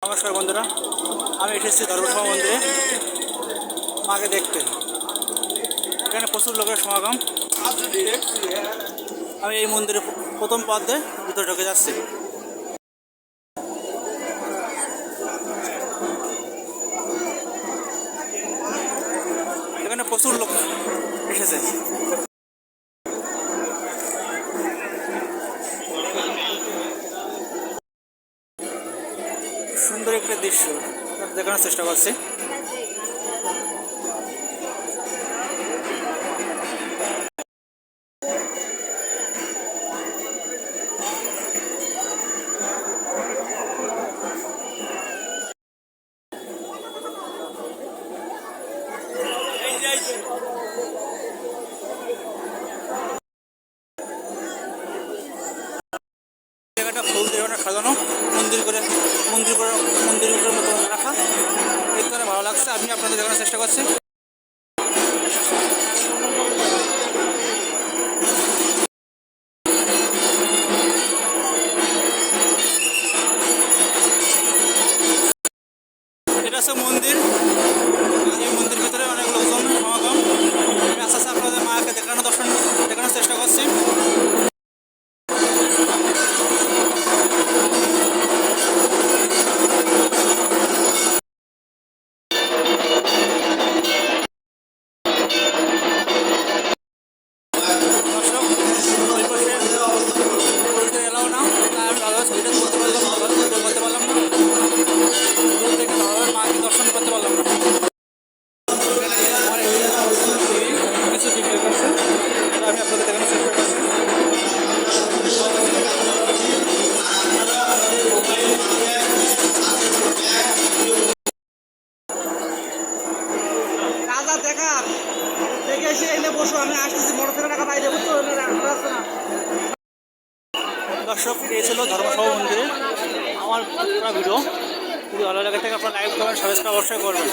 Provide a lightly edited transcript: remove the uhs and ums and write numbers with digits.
নমস্কার বন্ধুরা, আমি এসেছি ধর্মসভা মন্দিরে মাকে দেখতে। এখানে প্রচুর লোকের সমাগম। আমি এই মন্দিরে প্রথম পথ দিয়ে ভিতরে ঢুকে যাচ্ছি। এখানে প্রচুর লোক এসেছে। সুন্দর একটা দৃশ্য দেখানোর চেষ্টা করছি। জায়গাটা ফুল দিয়ে সাজানো, মন্দিরের মতো রাখা, দেখতে ভালো লাগছে। আমি আপনাদের দেখানোর চেষ্টা করছি। এটা হচ্ছে মন্দির। এই মন্দির ভিতরে অনেক লোকজন সমাগম। আমি আস্তে আস্তে আপনাদের মাকে দেখানোর চেষ্টা করছি। দর্শক, এই ছিল ধর্মসভা মন্দিরে আমার পুরো ভিডিও। যদি ভালো লাগে থাকে আপনার লাইক কমেন্ট সাবস্ক্রাইব অবশ্যই করবেন।